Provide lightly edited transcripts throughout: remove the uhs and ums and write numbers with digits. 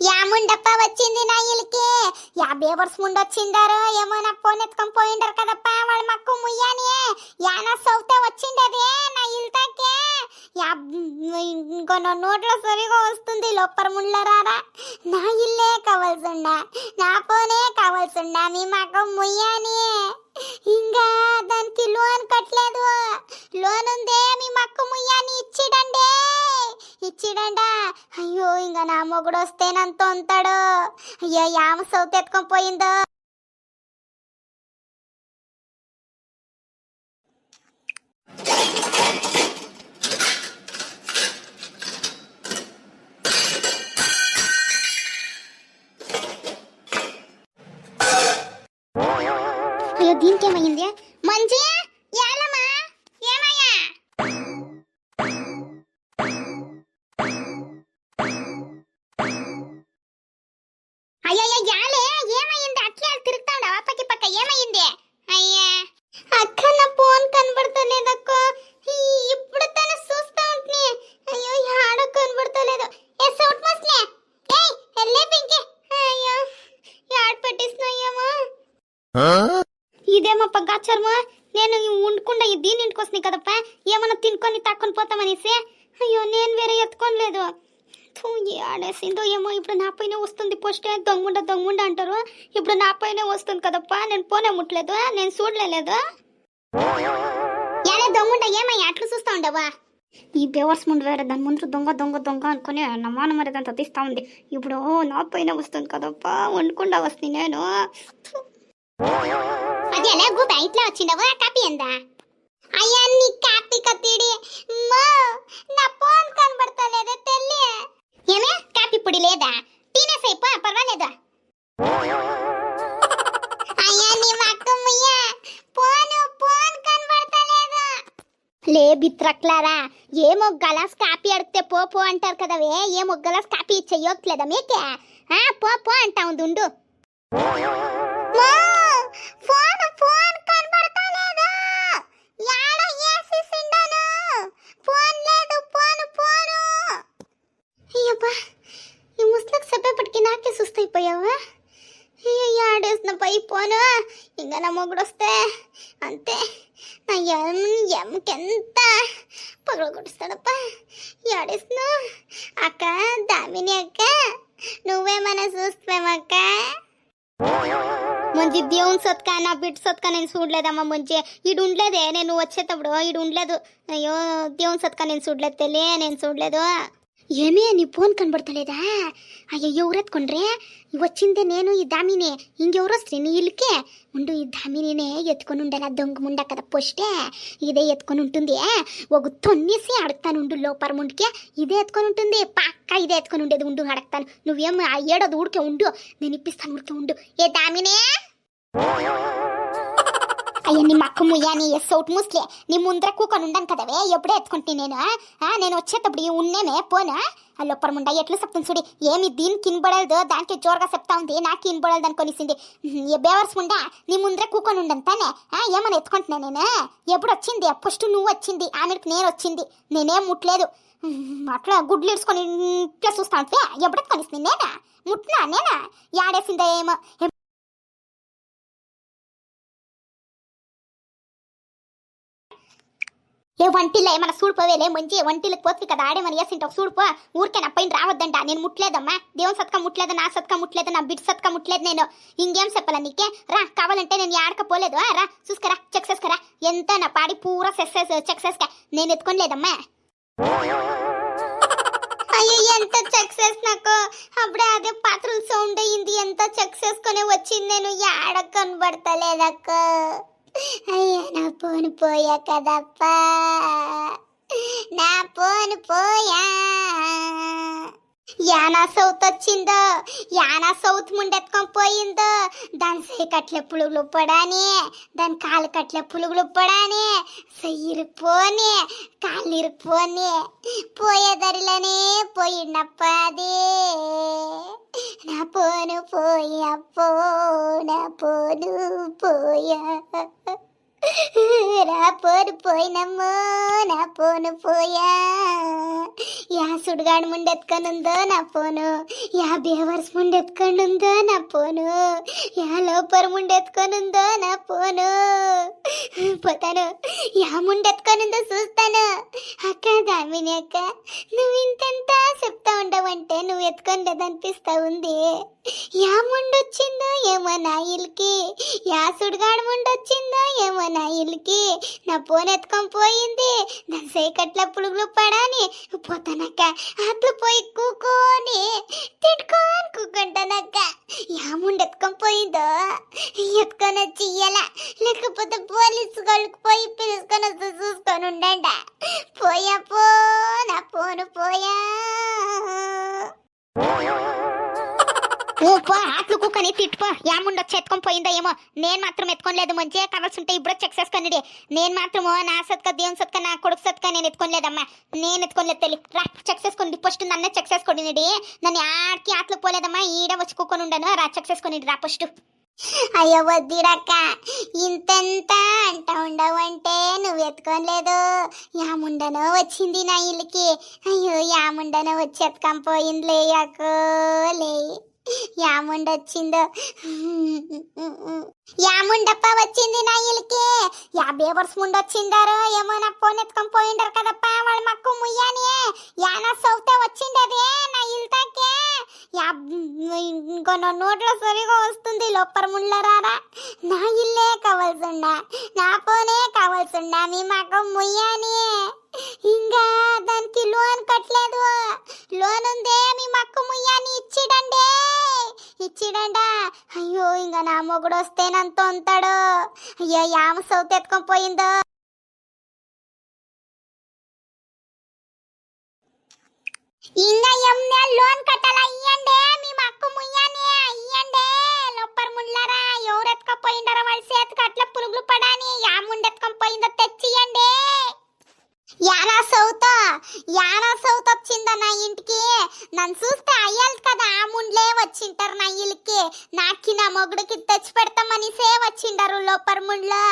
యాముండప్ప వచ్చింది నా ఇల్లుకి. యా బేవర్స్ ముండొచ్చిండారో ఏమో, నా ఫోన్ ఎత్తుకొని పోయిండారు కదప్ప వాళ్ళ మక్కు ముయ్యాని. యానా సౌతే వచ్చిండదే నా ఇల్తాకే. యా ఇంకో నా నోట్లో సరిగా వస్తుంది లోపల ముళ్ళరారా. నా ఇల్లే కావాల్సిండా, నా ఫోనే కావాల్సిండా, మీ మక్కు ముయ్యాని. ఇంకా దానికి లోన్ కట్టలేదు. లోన్ ఉందే మీ మక్కు ముయ్యాని ఇచ్చిడండే, ఇచ్చిడండా. అయ్యో ఇంకా నా మొగుడు వస్తే నన్ను తొంతాడు. అయ్యో యామ సౌత్ ఎత్తుకొని పోయిందో. అయ్యో దీనికేమైంది? మంచి ఏలమ్మా, ఏమయ్యా? అయ్యయ్య యాలే ఏమైంది? అట్లే తిరుగుతాడా పక్క పక్క, ఏమైంది? అయ్యా అక్క నా ఫోన్ కనబడతలేదక్క. ఇప్పుడు తను చూస్తా ఉంటే అయ్యో యాడ కనబడతలేదు. ఏ సౌట్ మస్లే ఏయ్ ఎల్లే పింకి. అయ్యో యాడ పెట్టేసినాయేమో. ఇదేమో పగ్గాచర్మా, నేను వండుకుండా దీని ఇంటికి వస్తున్నాయి కదప్ప, ఏమన్నా తినుకొని తక్కుని పోతామనేసి. అయ్యో నేను వేరే ఎత్తుకోలేదు. ఆడేసిందో ఏమో. ఇప్పుడు నా పైన వస్తుంది పోస్టే. దొంగుండ దొంగుండ అంటారు, ఇప్పుడు నా పైన వస్తుంది కదప్ప. నేను పోనే ముట్టలేదు, నేను చూడలేదు. యాడే దొంగుండ ఏమయ్యా అట్లు చూస్తా ఉండవా? ఈ బేవర్స్ ముందు వేరే దాని ముందు దొంగ దొంగ దొంగ అనుకుని నా మాన మరిదంతా తీస్తా ఉంది. ఇప్పుడు నా పైన వస్తుంది కదప్ప, వండుకుండా వస్తుంది నేను. అది ఎలా గూబ ఇట్లా వచ్చిండవా? కాపీ ఎందా? అయ్యా నీ కాపీ కత్తిడి నా ఫోన్ కనబడతలేదే తెల్లి. ఏమే కాపీ పొడి లేదా? తినేసైపో పర్వాలేదు. అయ్యా నీ మక్కమ్మయ్య ఫోన్ కనబడతలేదు. లే బిత్రక్లారా, ఏమో గలాస్ కాపీ అడిగితే పో పో అంటారు కదవే. ఏమో గలాస్ కాపీ ఇచ్చేయట్లేదా మీకే? పో పో అంటా ఉండు. ఫోన్ కనబడతలేదు. యాడ ఏసేసిండాను. ఫోన్ లేదు, ఫోను. అయ్యబ్బా ఈ ముస్లికి చెప్పేపటికి నాకే సుస్తైపోయావా? ఆడేసిన పై పోను. ఇంకా నా మొగుడు వస్తే అంతే, నా ఎమ్కెంత పగల కొడుస్తాడప్ప. ఆడేసిన అక్క దామిని అక్క, నువ్వేమైనా చూస్తామక్క? మంచి దేవుని సొత్కా నా బిడ్డ సొత్కా నేను చూడలేదమ్మా. మంచి ఈడు ఉండలేదే, నేను వచ్చేటప్పుడు ఈడు ఉండలేదు. అయ్యో దేవుని సొత్కా నేను చూడలేదు తెలి, నేను చూడలేదు. ఏమే నీ ఫోన్ కనబడతలేదా? అయ్యో ఎవరెత్తుకుండ్రే? వచ్చిందే నేను ఈ దామినే. ఇంకెవరు వస్తే నీ ఇల్లుకే ఉండు. ఈ దామినే ఎత్తుకొని ఉండే నా దొంగ ముండ కదా పోస్టే. ఇదే ఎత్తుకొని ఉంటుంది. ఒక తొన్నేసి అడుగుతాను ఉండు. లోపల ముందుకే ఇదే ఎత్తుకొని ఉంటుంది. పక్క ఇదే ఎత్తుకొని ఉండేది ఉండు, అడుగుతాను. నువ్వేమో ఆ ఏడోది ఊరికే ఉండు, నేను ఇప్పిస్తాను ఊరికే ఉండు. ఏ దామినే అయ్యా నీ మక్క ముయ్యాని సౌట్ ముస్లే, నీ ముందర కూకొని ఉండాను కదవే. ఎప్పుడే ఎత్తుకుంటే నేను వచ్చేటప్పుడు ఉన్నేమే పోనా. ఆ లోపల ముండా ఎట్లు చెప్తాను చూడి. ఏమి దీనికి కినబడదు, దానికి జోరుగా చెప్తా ఉంది, నాకు కినబడదు అనుకొనిసింది. ఏ బేవర్స్ ముండా నీ ముందర కూకొని ఉండను తానే. ఏమని ఎత్తుకుంటున్నా నేను? ఎప్పుడు వచ్చింది? ఫస్ట్ నువ్వు వచ్చింది, ఆమెకి నేను వచ్చింది. నేనేం ముట్టలేదు. అట్లా గుడ్లు ఇడ్చుకొని ఇట్లా చూస్తా ఉంటే ఎప్పుడు ఎత్తుకొనిస్తుంది? నేనా యాడేసిందా ఏమో. ఏ వంటిలో ఏమన్నా చూడిపోవేలే మంచి వంటిలకు పోతుంది కదా, ఆడేమని వేసింటావు చూడిపో. ఊరికే నా పైన రావద్దంట. నేను ముట్టలేదమ్మా, దేవుని సత్కా ముట్టలేదు, నా సత్కా ముట్టలేదు, నా బిడ్డ సత్కా ముట్టలేదు. నేను ఇంకేం చెప్పాలా నీకే? రా కావాలంటే నేను ఆడకపోలేదు. రా చూసుకరా, చెక్ చేసుకరా. ఎంత నా పాడి పూరా చెక్ చేసుక. నేను ఎత్తుకోలేదమ్మా. అయ్యో ఎంత చెక్ చేసినాకో అప్పుడే అదే పాత్రలు సౌండ్ అయ్యింది. ఎంత చెక్ చేసుకుని వచ్చింది. నేను ఆడ కనబడతలేదక్క. అయ్యా నా ఫోన్ పోయా కదప్పా, నా ఫోన్ పోయా. యానా సౌత్ వచ్చిందో, యానా సౌత్ ముండెత్తుకొని పోయిందో. దాని సైకట్లే పులుగులు పడాని, దాని కాలు కట్లే పులుగులు పడాని, ఇరుకుపోని కాళ్ళు ఇరుకుపోని పోయేదరిలోనే పోయిండప్ప. అది నా పోను పోయా, నా పోను పోయా. రా పోను పోయినమ్మో నా పోను పోయా యా సుడిగాడు ముండెత్తుకొనుందో నా పోను యా బేవర్స్ ముండెత్తుకొనుందో నా పోను యా లోపర్ ముండెత్తుకొనుందో నా పోను పోతాను యా ముండెత్తుకొనుందో చూస్తాను. అక్క దామిని అక్క నువ్వు ఇంతెంత చెప్తా ఉండవంటే నువ్వు ఎత్తుకోలేదనిపిస్తా ఉంది. యా ముండొచ్చిందో ఏమో నా ఇల్లుకి, యా సుడిగాడు ముండొచ్చిందో ఏమో నా ఇల్లుకి, నా ఫోన్ ఎత్తుకొని పోయింది నా సేకట్ల పులుగులు పడాని పోతానక్క. అట్లు పోయి కూకొని తిట్టుకొని కూకుంటానక్క. యా ముండ ఎత్తుకొని పోయిందో ఎత్తుకొని వచ్చి ఇయ్యాల, లేకపోతే పోలీసు వాళ్ళకి పోయి పిలుచుకొని వస్తే చూసుకొని ఉండండి. పోయా పో నా ఫోను పోయా. ఆట్లు కుక్కని తిట్టుకో. యాముండొచ్చి ఎత్తుకొని పోయిందో ఏమో, నేను మాత్రం ఎత్తుకోలేదు. మంచిగా కావాల్సి ఉంటే ఇప్పుడు చెక్ చేసుకొని నేను మాత్రము నా సత్క దేవుని సత్క నా కొడుకు సత్క నేను ఎత్తుకోలేదమ్మా, నేను ఎత్తుకోలేదు. తెలి రా చెక్ చేసుకొని ఫస్ట్ నన్నే చెక్ చేసుకొని నన్ను ఆడికి ఆట్లు పోలేదమ్మా, ఈడ వచ్చి కూకొని ఉండను. రా చెక్ చేసుకొని రా ఫస్ట్. అయ్యో వద్దిరక్క ఇంతెంత అంట ఉండవంటే నువ్వు ఎత్తుకోలేదు. యాముండనో వచ్చింది నా ఇల్లుకి. అయ్యో యాముండనో వచ్చి ఎత్తుకొని పోయిందిలే అక్కోలే. యాముండొచ్చిందో యాముండప్ప వచ్చింది నా ఇల్లుకి. యా బేవర్స్ ముండొచ్చిండారో ఏమో నా ఫోన్ ఎత్తుకొని పోయిండారు కదప్ప వాళ్ళ మక్కు ముయ్యాని. యానా సౌతే వచ్చిండదే నా ఇల్లుతాకే. ఇంకో నా నోట్లో సరిగా వస్తుంది లోపర్ ముళ్ళరారా. నా ఇల్లే కావాల్సిండా, నా ఫోనే కావాల్సిండా మీ మక్కు ముయ్యాని. ఇంకా దానికి లోన్ కట్టలేదు. లోన్ ఉందే మీ మక్కు ముయ్యాని ఇచ్చిడండా. అయ్యో ఇంకా నా మొగుడు వస్తే నంత ఉంటాడు. అయ్యో యామ సౌత్ ఎత్తుకొని పోయిందో. ఇంకా ఎమ్మె లోన్ కట్టాలా ఇయ్యండే మీ మక్కు ముయ్యాని ఇయ్యండే. లోపర్ ముళ్ళరా ఎవరు ఎత్తుకొని పోయిండారో వాళ్ళ చేతికి అట్లా పురుగులు పడాని. యాముండ ఎత్తుకొని పోయిందో తెచ్చియండి. యానా సౌత్ వచ్చిందా నా ఇంటికి. నన్ను చూస్తే అయ్యాలి కదా ఆ ముండ్లే వచ్చింటారు నా ఇల్లుకి. నాకి నా మొగుడికి తెచ్చి పెడతామనిసే వచ్చిండారు లోపర్ ముండ్లో.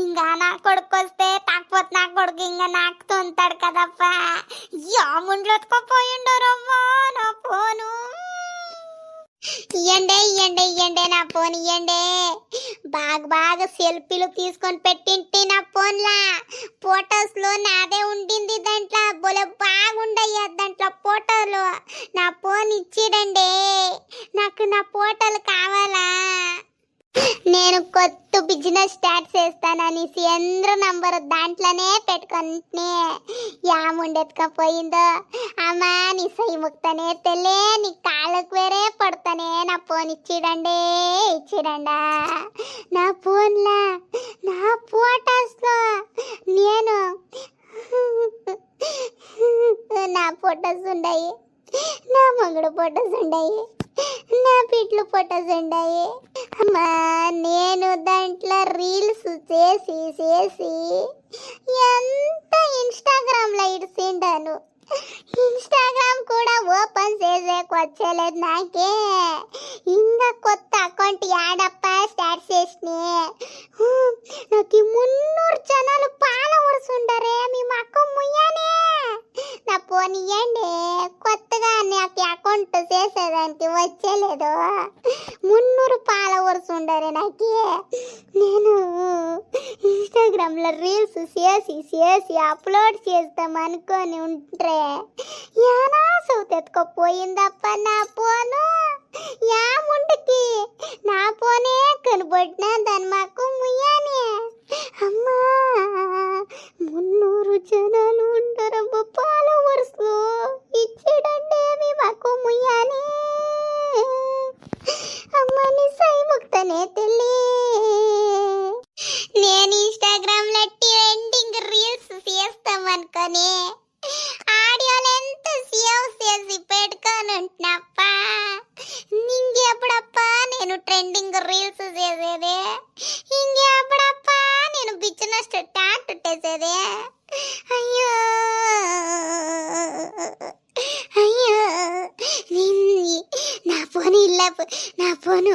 ఇంకా నా కొడుకు వస్తే తాకపోతే నా కొడుకు ఇంకా నాకు తొంతాడు కదప్ప. యా ముండ్లు ఎత్తుకోపోయిండారవ్వా నా ఫోను. ఇయ్యండే నా ఫోన్ ఇయ్యండే. బాగా సెల్ఫీలు తీసుకొని పెట్టింటి నా ఫోన్లా. ఫోటోస్ లో నాదే ఉండింది దాంట్లో. బోలే బాగుండయ్యా దాంట్లో ఫోటోలు. నా ఫోన్ ఇచ్చిడండి, నాకు నా ఫోటోలు కావాలా. నేను కొత్త బిజినెస్ స్టార్ట్ చేస్తాననేసి ఎంద్ర నంబర్ దాంట్లోనే పెట్టుకుంటే యాముండెత్తుకపోయిందో. అమ్మా నీ సై ముక్తనే తెల్లే నీ కాళ్ళకు వేరే పడతానే. నా ఫోన్ ఇచ్చిడండి ఇచ్చిడండా. నా ఫోన్లా నా ఫోటోస్లో నేను నా ఫోటోస్ ఉన్నాయి, నా మంగళ ఫోటోస్ ఉన్నాయి, నా పిట్లు ఫోటోస్ ఉన్నాయి. అమ్మా నేను దాంట్లో రీల్స్ చేసి ఎంత ఇన్స్టాగ్రామ్లో ఇడిసిండాను. ఇన్స్టాగ్రామ్ కూడా ఓపెన్ చేసేకి వచ్చేలేదు నాకే. ఇంకా కొత్త అకౌంట్ యాడప్ప స్టార్ట్ చేసిన. నాకు 300 జనాలు ఫాలోవర్స్ ఉండరే మీ మక్క ముయ్యానే. నా ఫోన్ ఇయ్యండి, కొత్తగా నాకు అకౌంట్ చేసేదానికి వచ్చేలేదు. 300 ఫాలోవర్స్ ఉండరే నాకు. నేను ఇన్స్టాగ్రామ్లో రీల్స్ చేసి అప్లోడ్ చేస్తాం అనుకొని ఉంటే యానా సౌత్ ఎత్తుకోపోయిందప్ప నా ఫోను. యా ముందుకి నా ఫోనే కనబడినా దాని మాకు ముయ్యాని. అమ్మా 300 జనాలు ఉండరమ్మ ఫాలోవర్స్. ఇచ్చిడండి మీ మాకు ముయ్యాని. అమ్మ నీ సై ముక్తనే తెల్లి. నేను ఇన్స్టాగ్రామ్ లో ట్రెండింగ్ రీల్స్ చేస్తాం అనుకొని ఆడియోలు ఎంత సేవ్ చేసి పెట్టుకొని ఉంటున్నప్ప. ఇంకెప్పుడప్ప నేను ట్రెండింగ్ రీల్స్ చేసేది, ఇంకెప్పుడప్ప నేను బిజినెస్ స్టార్ట్ చేసేది. అయ్యో నా పోనీ ఇల్లాపు, నా పోను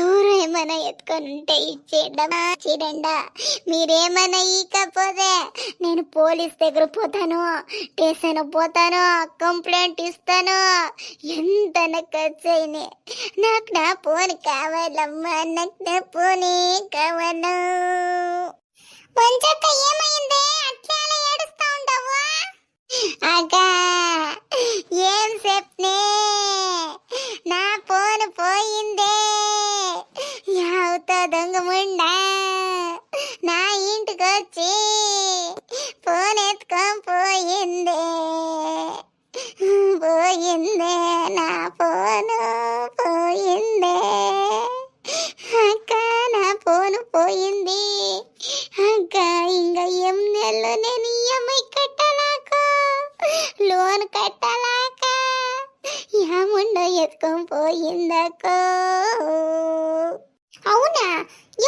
ఎవరు ఏమైనా ఎత్తుకొని ఉంటే ఇచ్చేయడమా చీడండా. మీరేమైనా ఈకపోతే నేను పోలీస్ దగ్గర పోతాను, స్టేషన్ పోతాను, కంప్లైంట్ ఇస్తాను. ఎంత ఖర్చు అయినా నాకు నా పోను కావాలమ్మా, నాకు నా పోనీ కావాలను. మంచక్క ఏమైందే అట్లా అలా ఏడుస్తా ఉండవు? అక్క ఏం చెప్పనే, నా ఫోన్ పోయిందే. యావతో దొంగ ముండా నా ఇంటికి వచ్చి ఫోన్ ఎత్తుకొని పోయిందే, పోయిందే నా ఫోను పోయిందే. అక్క నా ఫోను పోయింది అక్క. ఇంకా ఎం నెలలో నేను ఈఎంఐ కట్టాలాక, లోన్ కట్టాలాక, ఏముండో ఎత్తుకొని పోయిందక్కో. అవునా,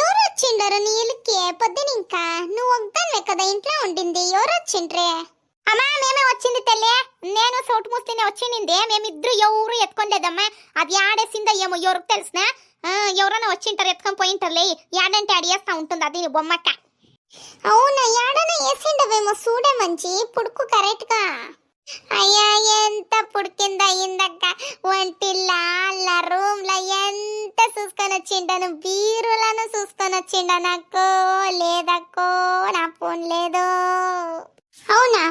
ఎవరు వచ్చిండారు నీ ఇల్లుకి పొద్దున? ఇంకా నువ్వు ఒక్కదానివే కదా ఇంట్లో ఉండింది, ఎవరు వచ్చిండ్రే? అమ్మా మేమే వచ్చింది తెల్లే, నేను సోటు మూస్తేనే వచ్చింది. మేమిద్దరు ఎవరు ఎత్తుకోలేదమ్మా, అది ఆడేసిందో ఏమో ఎవరికి తెలిసిన. ఎవరైనా వచ్చింటారు ఎత్తుకొని పోయింటారులే, యాడంటే ఆడేస్తా ఉంటుంది అది బొమ్మక్క. అవునా, యాడన వేసిండవేమో చూడే మంచి పుడుకు కరెక్ట్ గా. అయ్యా ఎంత పుడికింద అయిందక్క, వంటిల్లా రూమ్ లా ఎంత చూసుకొని వచ్చిండాను, బీరులను చూసుకొని వచ్చిండా. నాకు లేదక్కో, నా ఫోన్ లేదు. అవునా,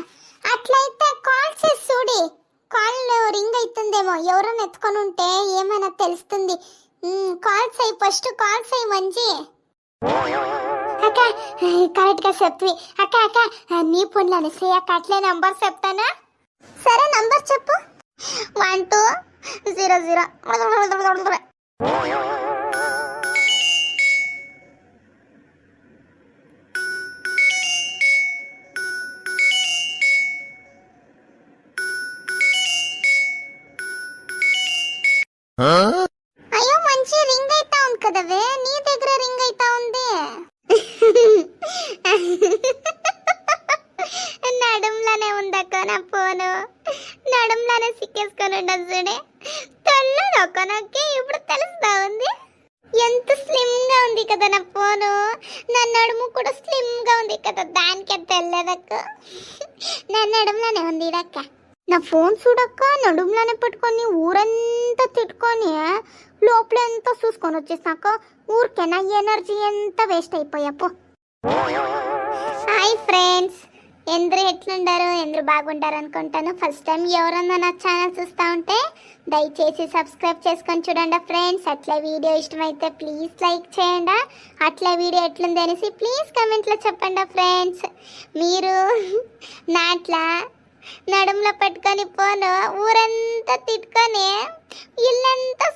అట్లయితే కాల్ చేసి చూడి, కాల్ రింగ్ అవుతుందేమో, ఎవరైనా ఎత్తుకొని ఉంటే ఏమైనా తెలుస్తుంది. కాల్ చేయి, ఫస్ట్ కాల్ చేయి మంచి. అక్క కరెక్ట్ గా చెప్పి అక్క, అక్క నీ ఫోన్లోనే సే అక్క, అట్లే నంబర్ చెప్తానా? సరే నంబర్ చెప్పు. 1200. అయ్యో మంచి రింగ్ అయితా ఉంది కదవే, నీ దగ్గర రింగ్ అయితా ఉంది. నడుంలానే ఉందక్క నా ఫోను, నడుంలానే సిక్కేసుకొని ఉండదు చూడే. తెల్లదక్క నాకు ఇప్పుడు తెలుస్తా ఉంది. ఎంత స్లిమ్ గా ఉంది కదా నా ఫోను, నా నడుము కూడా స్లిమ్ గా ఉంది కదా, దానికే తెల్లదక్క. నా నడుంలానే ఉంది ఇడక్క. నా ఫోన్ చూడక్క, నడుములానే పెట్టుకొని ఊరంతా తిట్టుకొని లోపల ఎంత చూసుకొని వచ్చేసాక ఊరికే నా ఎనర్జీ ఎంత వేస్ట్ అయిపోయాపో. హాయ్ ఫ్రెండ్స్, ఎందరు ఎట్లుండారు, ఎందరు బాగుంటారు అనుకుంటాను. ఫస్ట్ టైం ఎవరన్నా నా ఛానల్ చూస్తూ ఉంటే దయచేసి సబ్స్క్రైబ్ చేసుకొని చూడండి ఫ్రెండ్స్. అట్లా వీడియో ఇష్టమైతే ప్లీజ్ లైక్ చేయండి, అట్లా వీడియో ఎట్లుంది అనేసి ప్లీజ్ కమెంట్లో చెప్పండి ఫ్రెండ్స్. మీరు నాట్లా నడుములో పెట్టుకొని పోను ఊరంతా తిట్టుకొని ఇల్లంతా